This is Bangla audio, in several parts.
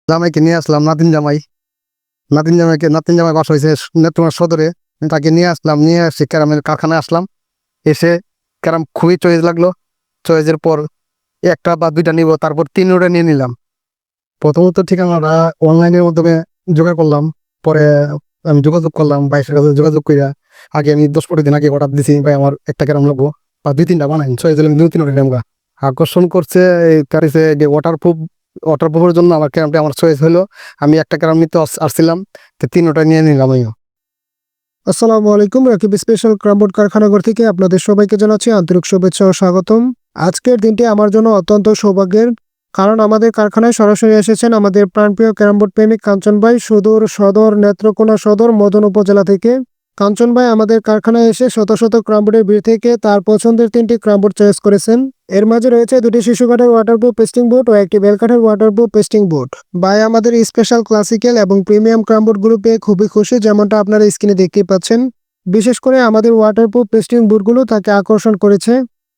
জামাইকে নিয়ে আসলাম, নাতিন জামাই বাসা হয়েছে নেত্রকোনা সদরে। আমি তাকে নিয়ে আসলাম, নিয়ে এসে ক্যারামের কারখানায় আসলাম। এসে ক্যারাম খুবই চয়েস লাগলো। চয়েসের পর একটা বা দুইটা নিব, তারপর 3 নিয়ে নিলাম। প্রথমত ঠিকানাটা অনলাইনের মাধ্যমে জোগাড় করলাম। পরে আমি যোগাযোগ করলাম ভাইয়ের কাছে, যোগাযোগ কইরা আগে আমি 10-15 দিন আগে অর্ডার দিছি, ভাই আমার একটা ক্যারাম লাগবো বা 2-3টা বানাই। চয়েস দিলাম 2-3টা ক্যারাম। আকর্ষণ করছে এই কারিছে যে ওয়াটারপ্রুফের জন্য আমার ক্যারামটা আমার চয়েস হলো। আমি একটা ক্যারাম নিতে আসছিলাম, তো 3টা নিয়ে নিলাম আমিও। আসসালামু আলাইকুম। রাকিব স্পেশাল ক্রামবোর্ড কারখানাঘর থেকে আপনাদের সবাইকে জানাচ্ছি আন্তরিক শুভেচ্ছা ও স্বাগতম। আজকের দিনটি আমার জন্য অত্যন্ত সৌভাগ্যের, কারণ আমাদের কারখানায় সরাসরি এসেছেন আমাদের প্রাণপ্রিয় ক্যারামবোর্ড প্রেমিক কাঞ্চন ভাই, সুদূর সদর নেত্রকোনা সদর মদন উপজেলা থেকে। কাঞ্চন ভাই আমাদের কারখানায় এসে শত শত ক্রামবোর্ডের ভিড় থেকে তার পছন্দের 3টি ক্রামবোর্ড চয়েস করেছেন। এর মাঝে রয়েছে 2টি শিশু কাঠের ওয়াটারপ্রুফ পেস্টিং বোর্ড ও একটি বেল কাঠের ওয়াটারপ্রুফ পেস্টিং বোর্ড। ভাই আমাদের স্পেশাল ক্লাসিক্যাল এবং প্রিমিয়াম ক্রামবোর্ড গ্রুপে খুবই খুশি, যেমনটা আপনারা স্ক্রিনে দেখতে পাচ্ছেন। বিশেষ করে আমাদের ওয়াটারপ্রুফ পেস্টিং বোর্ডগুলো তাকে আকর্ষণ করেছে,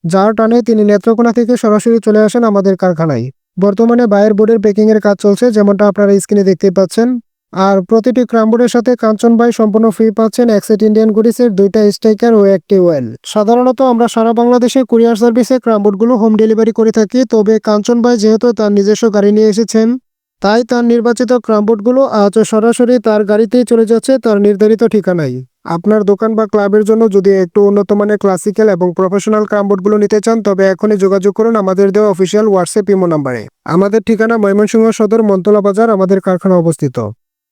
যার টানে তিনি নেত্রকোনা থেকে সরাসরি চলে আসেন আমাদের কারখানায়। বর্তমানে বায়ের বোর্ডের প্যাকিংয়ের কাজ চলছে, যেমনটা আপনারা স্ক্রিনে দেখতে পাচ্ছেন। আর প্রতিটি ক্রামবোর্ডের সাথে কাঞ্চন ভাই সম্পূর্ণ ফ্রি পাচ্ছেন এক সেট ইন্ডিয়ান গুডিসের 2টা স্টিকার ও একটি ওয়েল। সাধারণত আমরা সারা বাংলাদেশে কুরিয়ার সার্ভিসে ক্রামবোর্ডগুলো হোম ডেলিভারি করে থাকি, তবে কাঞ্চন ভাই যেহেতু তার নিজস্ব গাড়ি নিয়ে এসেছেন, তাই তার নির্বাচিত ক্রামবোর্ডগুলো আজ সরাসরি তার গাড়িতেই চলে যাচ্ছে তার নির্ধারিত ঠিকানায়। আপনার দোকান বা ক্লাবের জন্য যদি একটু উন্নত মানের ক্লাসিক্যাল এবং প্রফেশনাল ক্রামবোর্ডগুলো নিতে চান, তবে এখনই যোগাযোগ করুন আমাদের দেওয়া অফিসিয়াল হোয়াটসঅ্যাপ ইমো নাম্বারে। আমাদের ঠিকানা ময়মনসিংহ সদর মন্তলা বাজার, আমাদের কারখানা অবস্থিত।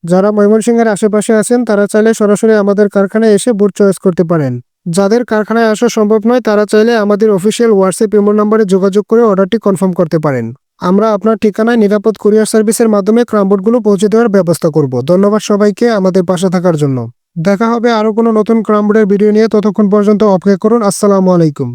যারা ময়মনসিংহের আশেপাশে আছেন তারা চাইলে সরাসরি আমাদের কারখানায় এসে বোর্ড চয়েস করতে পারেন। যাদের কারখানায় আসা সম্ভব নয় তারা চাইলে আমাদের অফিসিয়াল হোয়াটসঅ্যাপ ইমো নাম্বারে যোগাযোগ করে অর্ডারটি কনফার্ম করতে পারেন। আমরা আপনার ঠিকানায় নিরাপদ কুরিয়ার সার্ভিসের মাধ্যমে ক্রামবোর্ডগুলো পৌঁছে দেওয়ার ব্যবস্থা করব। ধন্যবাদ সবাইকে আমাদের পাশে থাকার জন্য। দেখা হবে আরও কোনো নতুন ক্রামবোর্ডের ভিডিও নিয়ে, ততক্ষণ পর্যন্ত অপেক্ষা করুন। আসসালামু আলাইকুম।